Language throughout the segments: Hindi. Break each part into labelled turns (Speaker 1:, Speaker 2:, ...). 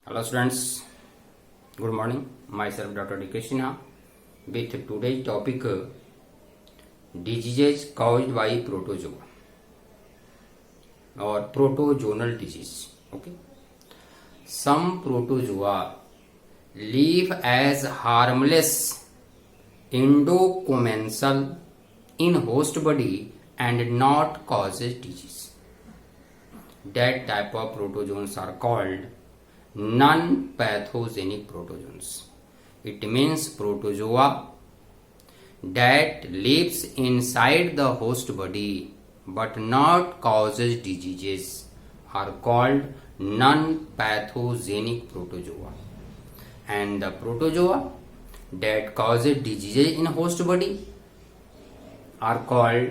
Speaker 1: Hello students, good morning. Myself Dr. D. K. Sinha with today's topic diseases caused by protozoa or protozoal disease. Okay, some protozoa live as harmless endocommensal in host body and not causes disease. That type of protozoans are called non-pathogenic protozoans. It means protozoa that lives inside the host body but not causes diseases are called non-pathogenic protozoa. And the protozoa that causes diseases in host body are called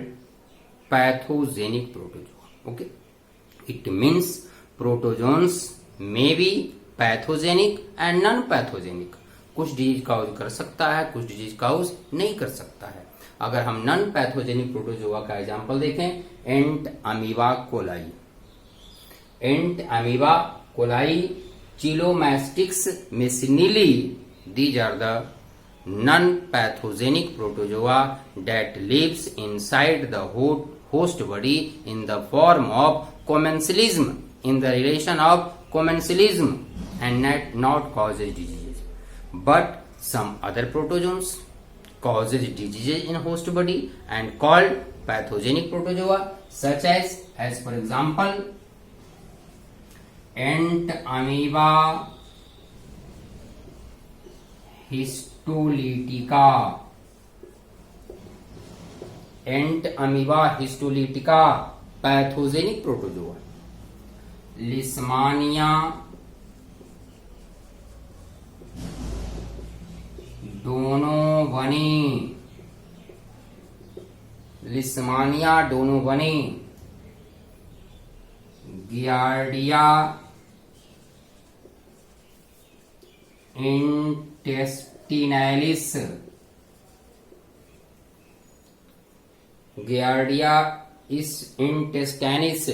Speaker 1: pathogenic protozoa. Okay, it means protozoans may be pathogenic and non pathogenic. कुछ डिजीज काउज कर सकता है, कुछ डिजीज काउज नहीं कर सकता है. अगर हम नॉन पैथोजेनिक प्रोटोजोआ का एग्जांपल देखें, Entamoeba coli, Entamoeba coli, Chilomastix mesnili, these are the non pathogenic protozoa that lives inside the host body in the form of commensalism, in the relation of commensalism and not causes diseases. But some other protozoans causes diseases in host body and called pathogenic protozoa, such as for example ant amoeba histolytica, ant amoeba histolytica pathogenic protozoa. Leishmania donovani, Leishmania donovani, Giardia intestinalis, Giardia intestinalis,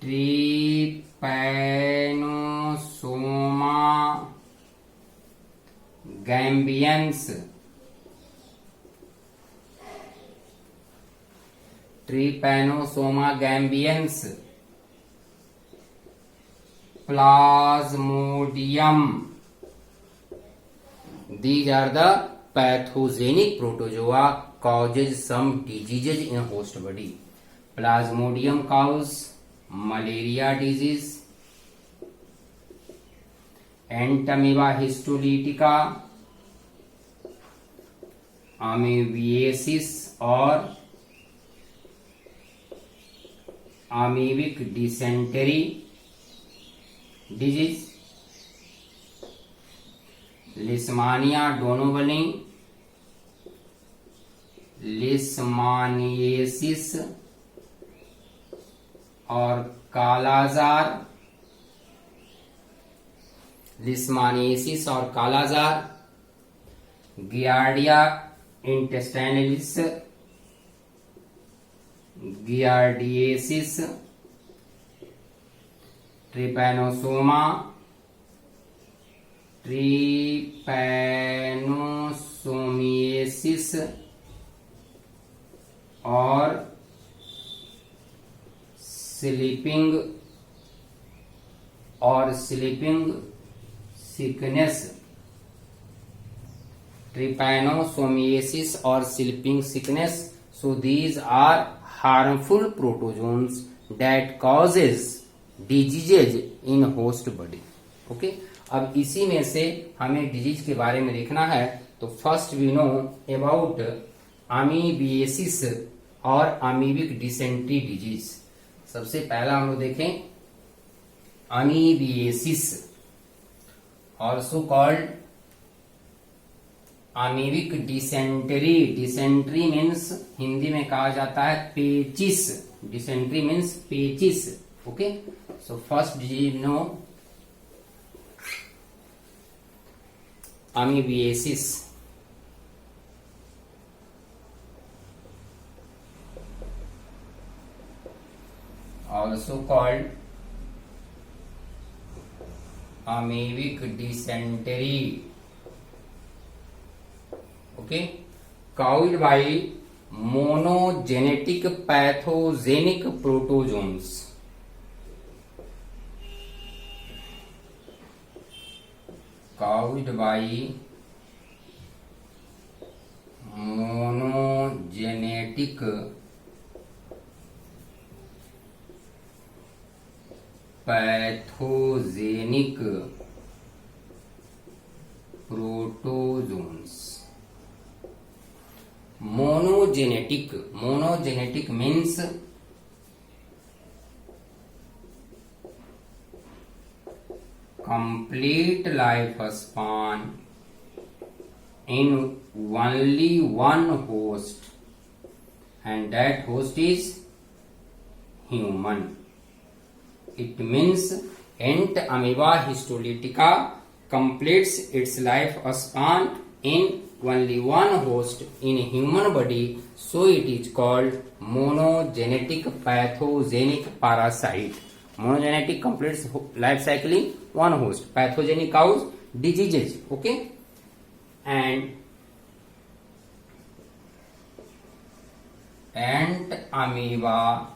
Speaker 1: Trypanosoma gambiense, Trypanosoma gambiense, Plasmodium. These are the pathogenic protozoa causes some diseases in host body. Plasmodium causes malaria disease, ant amoeba histolytica amoebiasis और amoebic dysentery disease, लिस्मानिया डोनोवनी, लिस्मानिएसिस और कालाजार, लिस्मानिएसिस और कालाजार, गियार्डिया इंटेस्टाइनलिस, गियार्डिएसिस, ट्रिपैनोसोमा, ट्रिपैनोसोमिएसिस और sleeping sickness, trypanosomiasis or sleeping sickness. So these are harmful protozoans that causes diseases in host body. Okay, अब इसी में से हमें डिजीज के बारे में देखना है. तो first we know about amoebiasis और अमीबिक डिसेंट्री डिजीज. सबसे पहला हम लोग देखें amoebiasis, also called amoebic dysentery. Dysentery means Hindi में कहा जाता है पेचिस. डिसेंट्री मीन्स पेचिस. Okay, so first disease no amoebiasis. also called amoebic dysentery, okay, caused by monogenetic pathogenic protozoans, caused by monogenetic pathogenic protozoans. Monogenetic means complete lifespan in only one host, and that host is human. It means ant amoeba histolytica completes its lifespan in only one host in human body, so it is called monogenetic pathogenic parasite. Monogenetic completes life cycle in one host. Pathogenic cause diseases, okay. And ant amoeba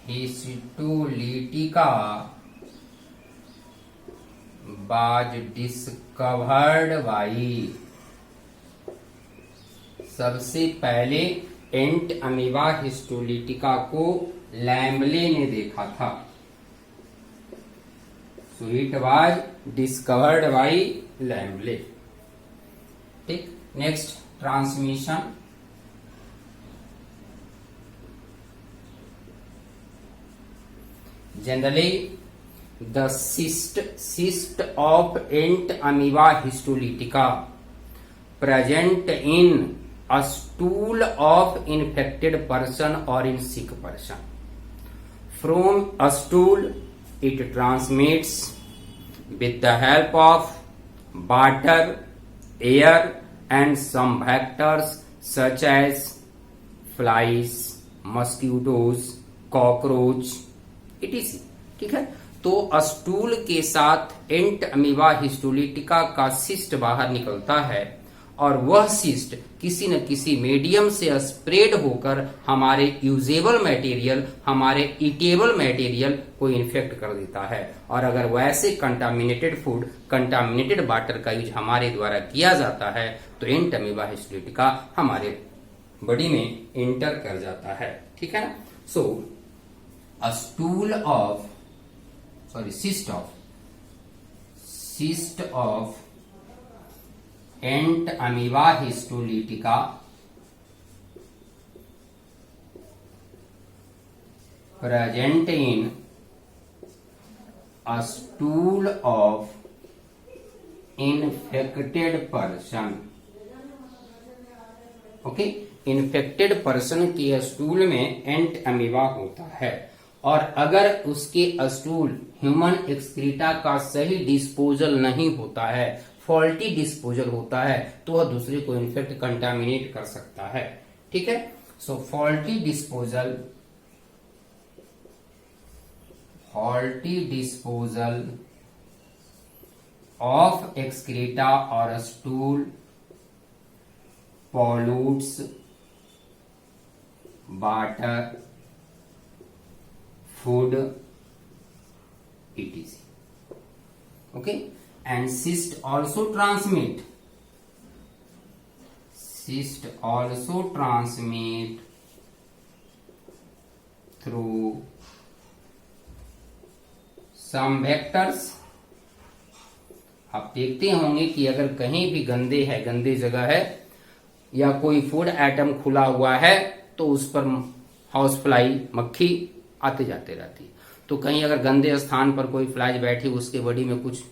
Speaker 1: histolytica was discovered by, सबसे पहले एंट अमीबा हिस्टोलिटिका को लैम्बले ने देखा था. So it was discovered by Lambl. ठीक. Next, transmission. Generally, the cyst of ant amoeba histolytica present in a stool of infected person or in sick person. From a stool, it transmits with the help of water, air, and some vectors such as flies, mosquitoes, cockroach, etc. ठीक है. तो स्टूल के साथ एंट अमीबा हिस्टोलिटिका का सिस्ट बाहर निकलता है और वह सिस्ट किसी न किसी मीडियम से स्प्रेड होकर हमारे यूजेबल मटेरियल, हमारे ईटेबल मटेरियल को इन्फेक्ट कर देता है. और अगर वैसे कंटामिनेटेड फूड, कंटामिनेटेड वाटर का यूज हमारे द्वारा किया जाता है तो एंट अमीबा हिस्टोलिटिका हमारे बॉडी में एंटर कर जाता है. ठीक है ना. सो a stool of cyst of ant amoeba histolytica present in a stool of infected person. Okay. Infected person के स्टूल में एंट अमीबा होता है और अगर उसके स्टूल ह्यूमन एक्सक्रीटा का सही डिस्पोजल नहीं होता है, फॉल्टी डिस्पोजल होता है, तो वह दूसरे को इन्फेक्ट, कंटामिनेट कर सकता है. ठीक है. सो फॉल्टी डिस्पोजल ऑफ एक्सक्रीटा और stool pollutes water, food, etc. Okay. And cyst also transmit through some vectors. आप देखते होंगे कि अगर कहीं भी गंदे जगह है या कोई फूड आइटम खुला हुआ है तो उस पर हाउस फ्लाई, मक्खी आते जाते रहती है. तो कहीं अगर गंदे स्थान पर कोई फ्लाई बैठी, उसके बॉडी में कुछ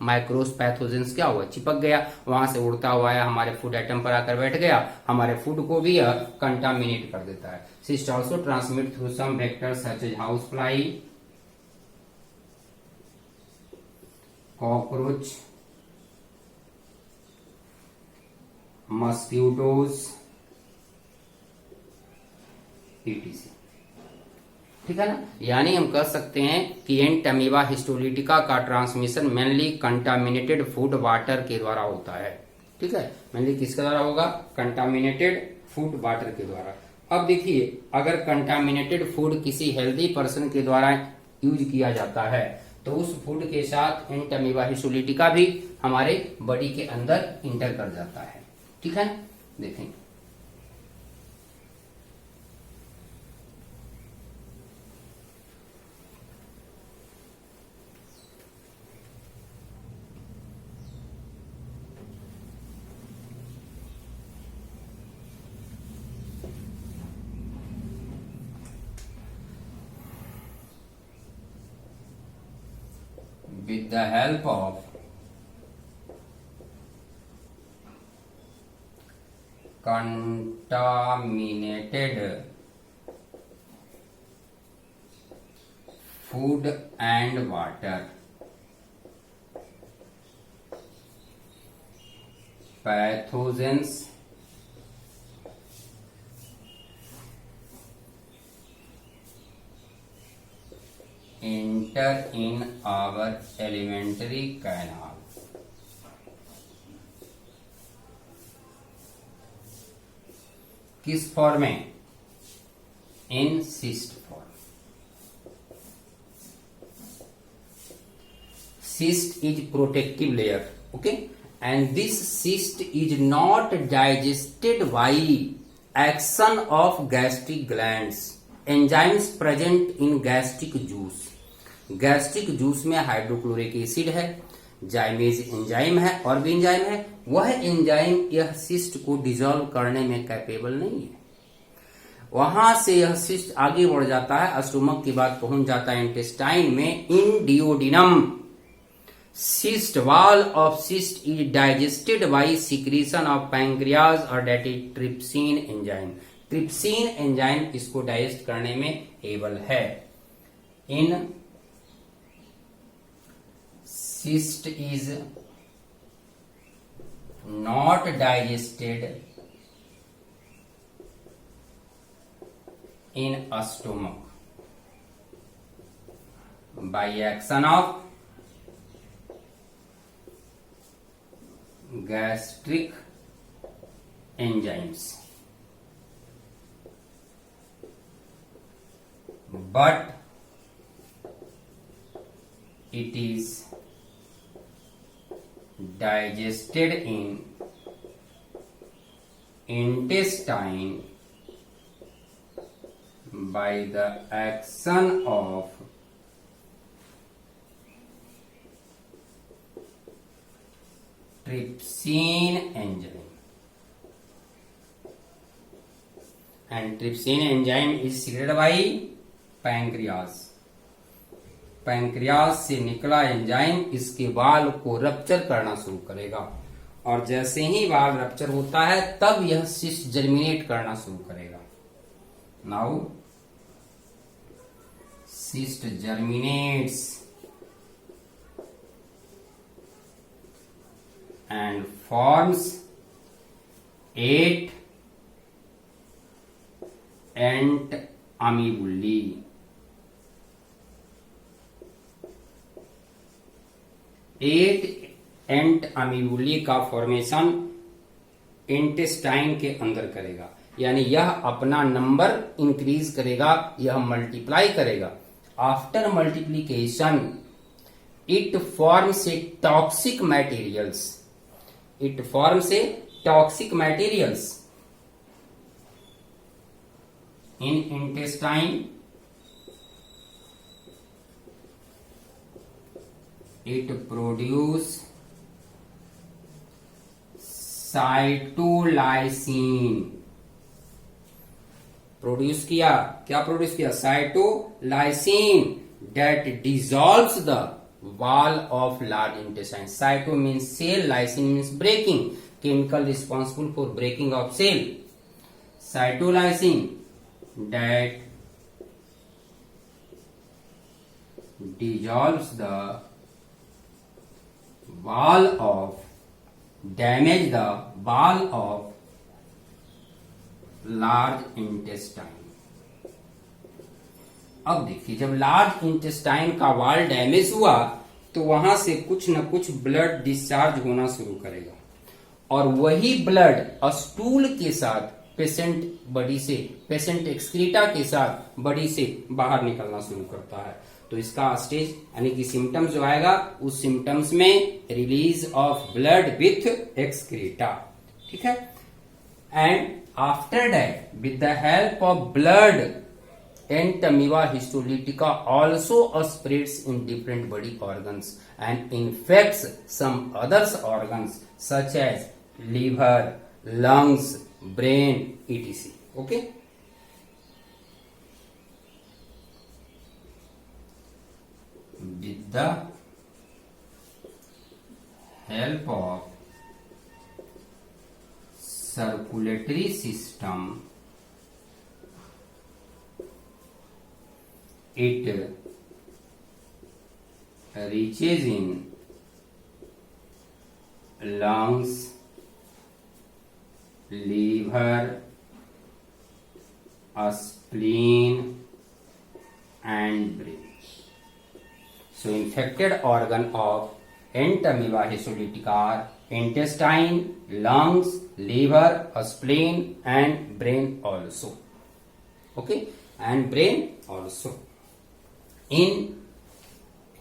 Speaker 1: माइक्रोस पैथोजेंस क्या हुआ, चिपक गया, वहां से उड़ता हुआ है हमारे फूड आइटम पर आकर बैठ गया, हमारे फूड को भी कंटामिनेट कर देता है. Cyst also transmit through some vectors such as house fly, cockroach, mosquitoes, etc. ठीक है ना। यानी हम कह सकते हैं कि एंटमीबा हिस्टोलिटिका का transmission mainly contaminated food water के द्वारा होता है। ठीक है, मेनली किसके द्वारा होगा? कंटामिनेटेड फूड वाटर के द्वारा। अब देखिए, अगर कंटामिनेटेड फूड किसी हेल्दी पर्सन के द्वारा यूज किया जाता है तो उस फूड के साथ एंटमीबा हिस्टोलिटिका भी हमारे बॉडी के अंदर इंटर कर जाता है। ठीक है ना, देखें with the help of contaminated food and water, pathogens enter in our alimentary canal. किस फॉर्म में? In cyst form. Cyst is protective layer, okay, and this cyst is not digested by action of gastric glands. Enzymes present in gastric juice. Gastric juice में हाइड्रोक्लोरिक एसिड है, जाइमेज एंजाइम है और भी एंजाइम है। वह एंजाइम यह सिस्ट को डिसॉल्व करने में कैपेबल नहीं है। वहां से यह सिस्ट आगे बढ़ जाता है, स्टोमक के बाद पहुंच जाता है इंटेस्टाइन में, इन duodenum. Cyst wall of cyst is digested by secretion of pancreas or that is trypsin enzyme. Trypsin enzyme इसको डाइजेस्ट करने में एबल है। In cyst is not digested in stomach by action of gastric enzymes, but it is digested in intestine by the action of trypsin enzyme, and trypsin enzyme is secreted by pancreas. Pancreas से निकला एंजाइम इसके वाल को रप्चर करना शुरू करेगा, और जैसे ही वाल रप्चर होता है तब यह सिस्ट जर्मिनेट करना शुरू करेगा। Now cyst germinates and forms 8 ant amoebulae. 8 एंट अमीबुली का फॉर्मेशन इंटेस्टाइन के अंदर करेगा, यानी यह अपना नंबर इंक्रीज करेगा, यह मल्टीप्लाई करेगा। After multiplication it forms a toxic materials, it forms a toxic materials in intestine. It produce cytolysin. Produce किया, क्या प्रोड्यूस किया? Cytolysin that dissolves the wall of large intestine. Cyto means cell, lysine means breaking, chemical responsible for breaking of cell. Cytolysine that dissolves the wall of, damage the wall of large intestine. अब देखिए, जब लार्ज इंटेस्टाइन का वॉल डैमेज हुआ तो वहां से कुछ न कुछ ब्लड डिस्चार्ज होना शुरू करेगा, और वही ब्लड स्टूल के साथ पेशेंट एक्सक्रीटा के साथ बॉडी से बाहर निकलना शुरू करता है। तो इसका स्टेज यानी कि सिम्टम्स जो आएगा, उस सिम्टम्स में release of blood with excreta, ठीक है। And after that with the help of blood Entamoeba histolytica also spreads in different body organs and infects some other organs such as liver, lungs, brain, etc. Okay. With the help of circulatory system, it reaches in lungs, liver, spleen and brain. So infected organ of entamoeba histolytica are intestine, lungs, liver, spleen and brain also. Okay, and brain also. In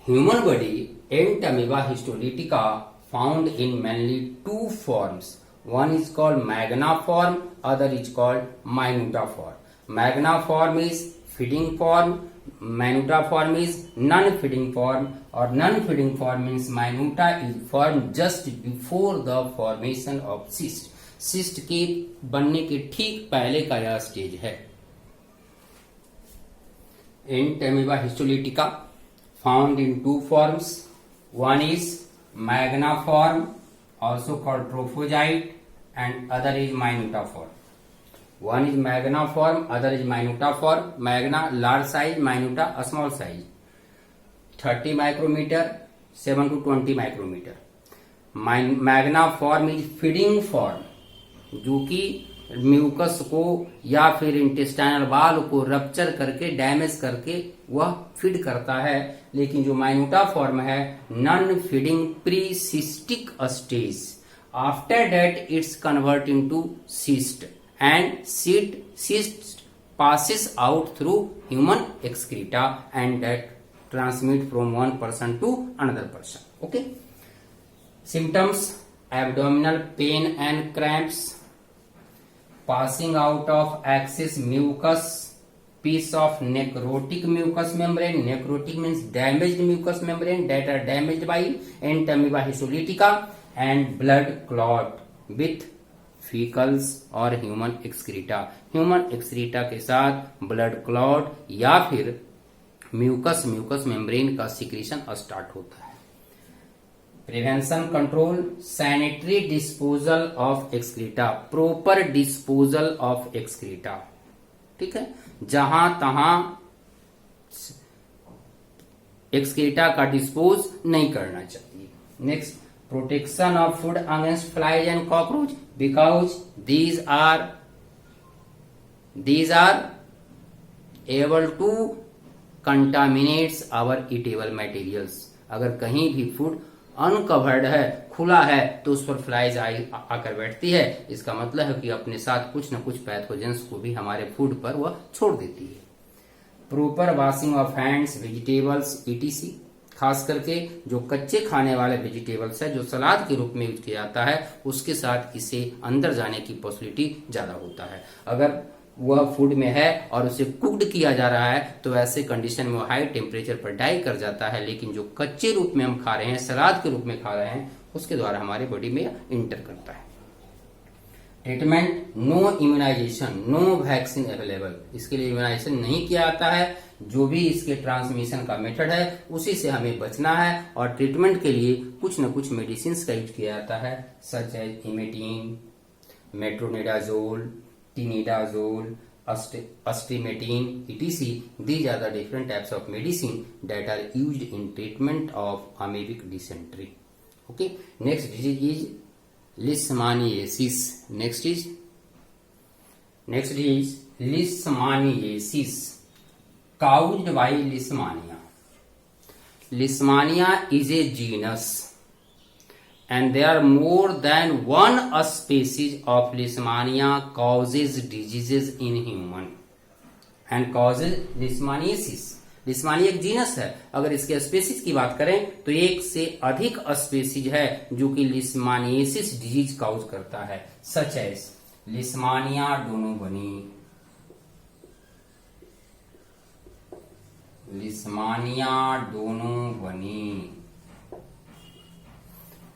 Speaker 1: human body, entamoeba histolytica found in mainly two forms. One is called magna form, other is called minuta form. Magna form is feeding form, minuta form is non-feeding form, or non-feeding form means minuta is formed just before the formation of cyst. cyst के बनने के ठीक पहले का यह स्टेज है। Entamoeba histolytica found in two forms. One is magna form, also called trophozoite, and other is minuta form. One is magna form, other is minuta form. Magna large size, minuta small size, 30 micrometer 7 to 20 micrometer. Magna form is feeding form, जो कि म्यूकस को या फिर इंटेस्टाइनल वॉल को रप्चर करके डैमेज करके वह फीड करता है। लेकिन जो माइन्यूटा फॉर्म है, non feeding pre cystic stage, after that it's convert into cyst and cyst passes out through human excreta and that transmit from one person to another person. Okay. Symptoms: abdominal pain and cramps, passing out of excess mucus, piece of necrotic mucous membrane. Necrotic means damaged mucous membrane that are damaged by entamoeba histolytica, and blood clot with फीकल्स और ह्यूमन एक्सक्रीटा। ह्यूमन एक्सक्रीटा के साथ ब्लड क्लॉट या फिर म्यूकस मेम्ब्रेन का सिक्रीशन स्टार्ट होता है। Prevention control: sanitary disposal of excreta, proper disposal of excreta, ठीक है। जहां तहां एक्सक्रीटा का डिस्पोज नहीं करना चाहिए। Next, protection of food against flies and cockroach, because these are able to contaminate our eatable materials. अगर कहीं भी फूड अनकवर्ड है, खुला है, तो उस पर फ्लाइज आकर बैठती है। इसका मतलब है कि अपने साथ कुछ न कुछ पैथोजेंस को भी हमारे फूड पर वह छोड़ देती है। Proper washing of hands, vegetables etc, खास करके जो कच्चे खाने वाले वेजिटेबल्स है, जो सलाद के रूप में यूज किया जाता है, उसके साथ इसे अंदर जाने की पॉसिबिलिटी ज्यादा होता है। अगर वह फूड में है और उसे कुक्ड किया जा रहा है तो ऐसे कंडीशन में वो हाई टेम्परेचर पर डाई कर जाता है। लेकिन जो कच्चे रूप में हम खा रहे हैं, सलाद के रूप में खा रहे हैं, उसके द्वारा हमारे बॉडी में इंटर करता है। Treatment: no immunisation, no vaccine available. इसके लिए इम्यूनाइजेशन नहीं किया जाता है। जो भी इसके ट्रांसमिशन का मेथड है उसी से हमें बचना है, और ट्रीटमेंट के लिए कुछ न कुछ मेडिसिन का यूज किया जाता है, such as emetine, metronidazole, tinidazole, अस्ट्रीमेटिन etc. These are the different types of medicine that are used in treatment of amoebic dysentery. Okay, next disease is leishmaniasis. Next is leishmaniasis. caused by Leishmania. Leishmania is a genus and there are more than one species of Leishmania causes diseases in human and causes leishmaniasis. Leishmania एक जीनस है, अगर इसके स्पेसीज की बात करें तो एक से अधिक स्पेसीज है जो कि लिस्मानियासिस डिजीज काउज करता है, such as Leishmania donovani, Leishmania donovani,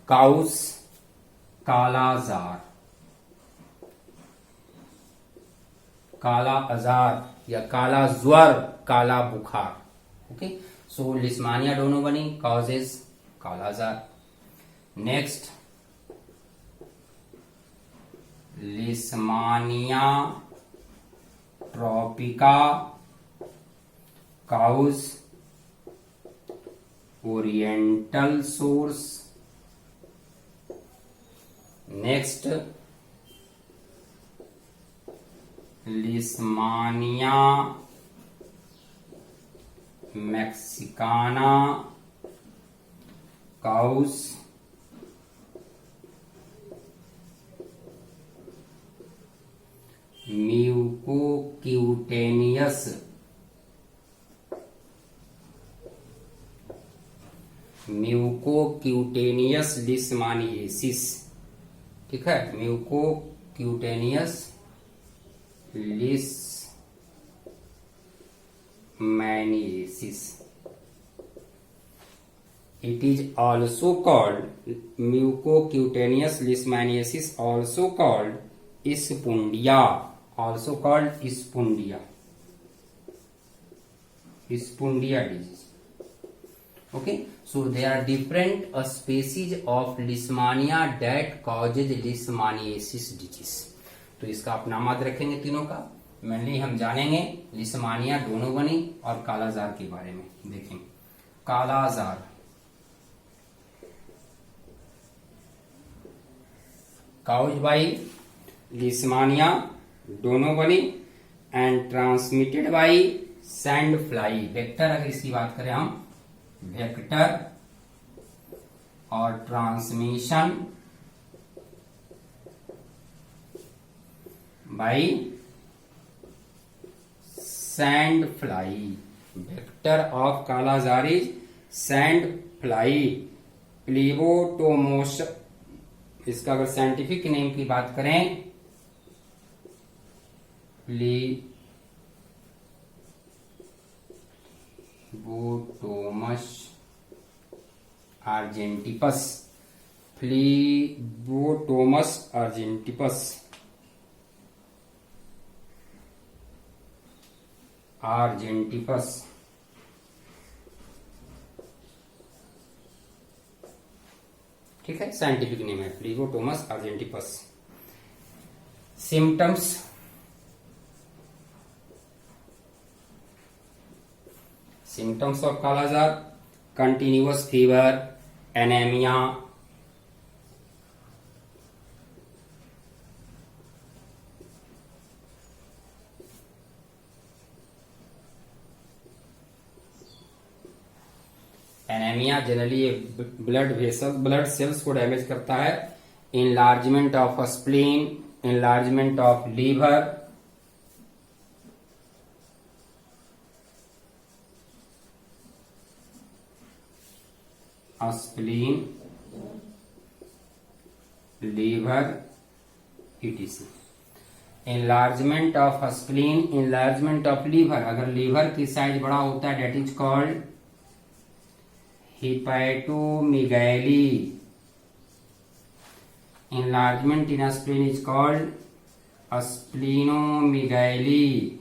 Speaker 1: causes kala-azar, kala azar या काला ज्वर, काला बुखार. Okay, so Leishmania donovani causes kala-azar. Next Leishmania tropica causes oriental sores. Next Leishmania mexicana causes mucocutaneous leishmaniasis. ठीक है, mucocutaneous leishmaniasis. It is also called mucocutaneous leishmaniasis, also called Ispundia, also called Ispundia, Ispundia disease. Okay, so there are different species of Leishmania that causes leishmaniasis disease. तो इसका आप नाम याद रखेंगे तीनों का. मेनली हम जानेंगे लिस्मानिया डोनोवनी और कालाजार के बारे में. देखें kala-azar, caused by Leishmania donovani and transmitted by sand fly. Vector अगर इसकी बात करें हम, वेक्टर और transmission by sand fly. Vector of kala-azar is sand fly phlebotomus. इसका अगर साइंटिफिक नेम की बात करें, प्लीबोटोमस आर्जेंटिपस, प्लीबोटोमस आर्जेंटिपस, आर्जेंटिपस. ठीक है, साइंटिफिक नेम है phlebotomus argentipes. Symptoms, symptoms of kala-azar: continuous fever, anaemia, anaemia generally blood cells को डैमेज करता है. Enlargement of spleen, enlargement of liver, spleen, liver, etc. Enlargement of spleen, enlargement of liver. अगर लीवर की साइज बड़ा होता है, that is called hepatomegaly. Enlargement in a spleen is called splenomegaly.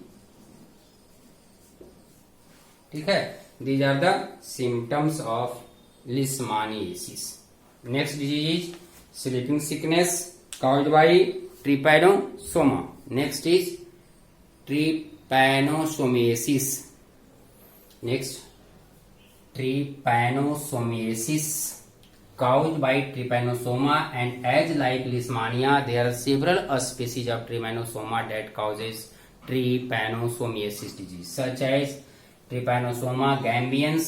Speaker 1: ठीक है, these are the symptoms of leishmaniasis. Next disease is sleeping sickness caused by trypanosoma. Next is trypanosomiasis. Next, trypanosomiasis caused by trypanosoma, and as like leishmania there are several species of trypanosoma that causes trypanosomiasis disease, such as Trypanosoma gambiense,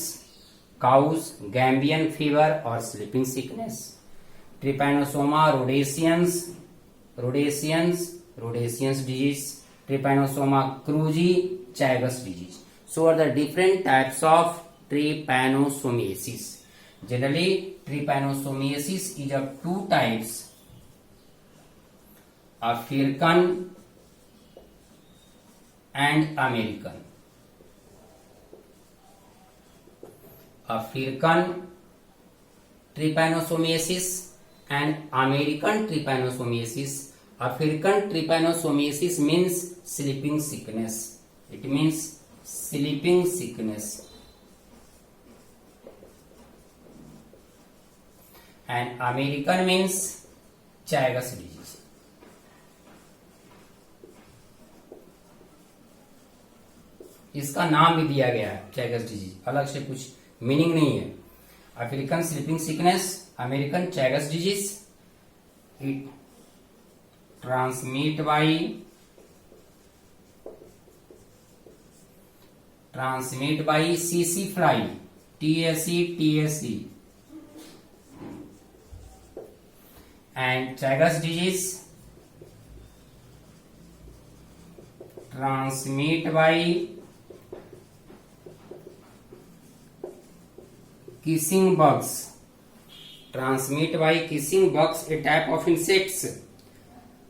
Speaker 1: causes, Gambian fever और sleeping sickness. Trypanosoma rhodesiense disease. Trypanosoma cruzi, Chagas disease. So are the different types of trypanosomiasis. Generally, trypanosomiasis is of two types: African and American. African trypanosomiasis and American trypanosomiasis. African trypanosomiasis means sleeping sickness. It means sleeping sickness, and American means Chagas disease. इसका नाम भी दिया गया है चैगस डिजीज, अलग से कुछ मीनिंग नहीं है। African sleeping sickness, American Chagas disease. It transmit by CC fly, TSE, and Chagas disease transmit by kissing bugs. Transmit by kissing bugs, a type of insects.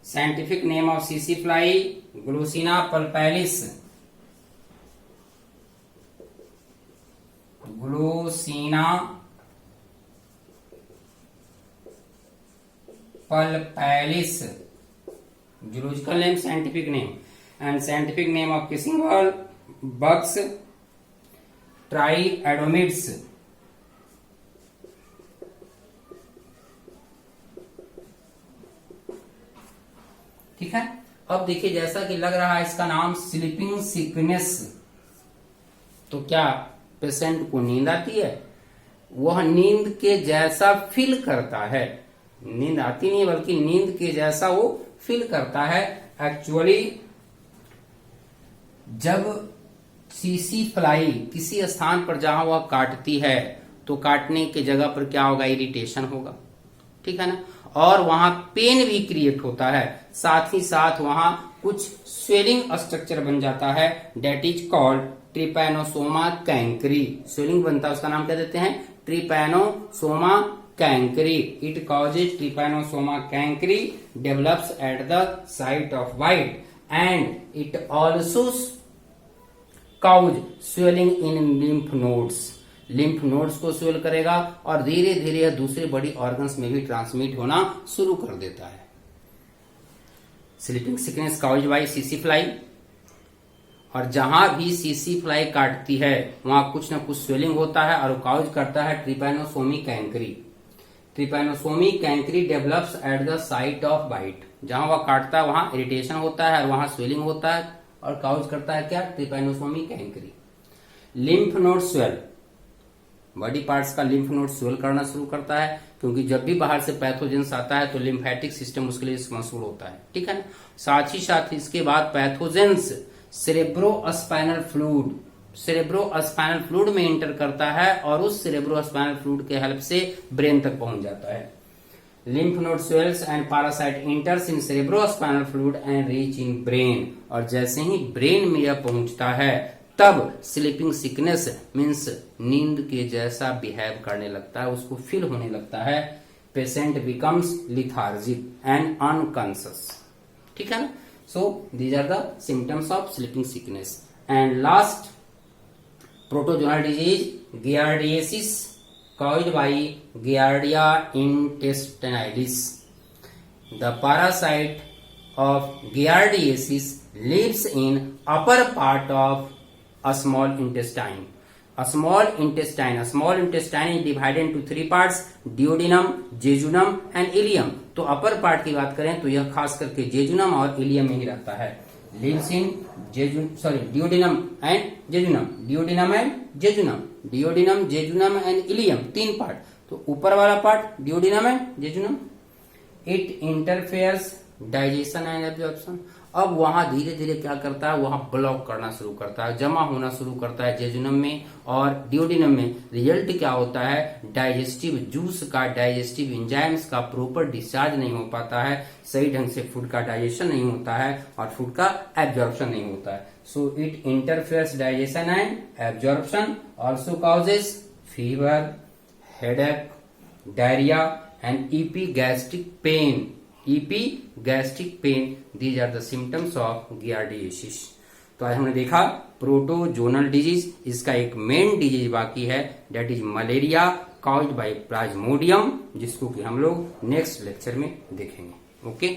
Speaker 1: Scientific name of CC fly, Glossina pulpalis. Glossina pulpalis. Zoological name, scientific name. And scientific name of kissing bugs, Triadomids. ठीक है। अब देखिए, जैसा कि लग रहा है इसका नाम स्लीपिंग सिकनेस, तो क्या पेशेंट को नींद आती है? वह नींद के जैसा फील करता है। नींद आती नहीं बल्कि नींद के जैसा वो फील करता है। एक्चुअली जब सीसी फ्लाई किसी स्थान पर जहां वह काटती है तो काटने के जगह पर क्या होगा? इरिटेशन होगा, ठीक है ना, और वहां पेन भी क्रिएट होता है। साथ ही साथ वहां कुछ स्वेलिंग स्ट्रक्चर बन जाता है, that is called Trypanosoma chancre. Swelling बनता है, उसका नाम क्या देते हैं? Trypanosoma chancre. It causes Trypanosoma chancre develops at the site of bite and it also cause swelling in lymph nodes. Lymph nodes को स्वेल करेगा और धीरे धीरे यह दूसरे बॉडी ऑर्गन्स में भी ट्रांसमिट होना शुरू कर देता है। Sleeping sickness caused by CC fly, और जहां भी सीसी फ्लाई काटती है वहां कुछ ना कुछ स्वेलिंग होता है और कॉज करता है trypanosome chancre. Trypanosome chancre develops at the site of bite. जहां वह काटता है वहां इरिटेशन होता है और वहां स्वेलिंग होता है और कॉज करता है क्या? Trypanosome chancre. Lymph node swell, body parts का लिम्फ नोड स्वेल करना शुरू करता है, क्योंकि जब भी बाहर से पैथोजेंस आता है तो लिम्फेटिक सिस्टम उसके लिए रिस्पॉन्सिबल होता है, ठीक है ना। साथ ही साथ इसके बाद पैथोजेंस सेरेब्रोस्पाइनल फ्लूइड में एंटर करता है और उस सेरेब्रोस्पाइनल फ्लूइड के हेल्प से ब्रेन तक पहुंच जाता है। Lymph node swells and parasite इंटर्स in cerebrospinal fluid and reach in brain, और जैसे ही ब्रेन में यह पहुंचता है तब स्लीपिंग सिकनेस मीन्स नींद के जैसा बिहेव करने लगता है, उसको फील होने लगता है। Patient becomes lethargic and unconscious, ठीक है ना। So these are the symptoms of sleeping sickness. And last, protozoal disease giardiasis caused by Giardia intestinalis. The parasite of Giardiasis lives in upper part of a small intestine. A small intestine is divided into three parts: duodenum, jejunum and ileum. तो अपर पार्ट की बात करें तो यह खास करके जेजुनम और इलियम में ही रहता है। Lives in duodenum and jejunum, duodenum, jejunum and ileum, तीन पार्ट। तो ऊपर वाला part duodenum and jejunum, it interferes digestion and absorption, अब वहां धीरे धीरे क्या करता है, वहां ब्लॉक करना शुरू करता है, जमा होना शुरू करता है जेजुनम में और डिओडिनम में। रिजल्ट क्या होता है, डाइजेस्टिव जूस का, डाइजेस्टिव एंजाइम्स का प्रॉपर डिस्चार्ज नहीं हो पाता है, सही ढंग से फूड का डाइजेशन नहीं होता है और फूड का एब्जॉर्प्शन नहीं होता है। So it interferes digestion and absorption, also causes fever, headache, diarrhoea and epigastric pain. These are the symptoms of giardiasis. तो आज हमने देखा प्रोटोजोनल डिजीज, इसका एक मेन डिजीज बाकी है, that is malaria caused by Plasmodium, जिसको कि हम लोग नेक्स्ट लेक्चर में देखेंगे। ओके।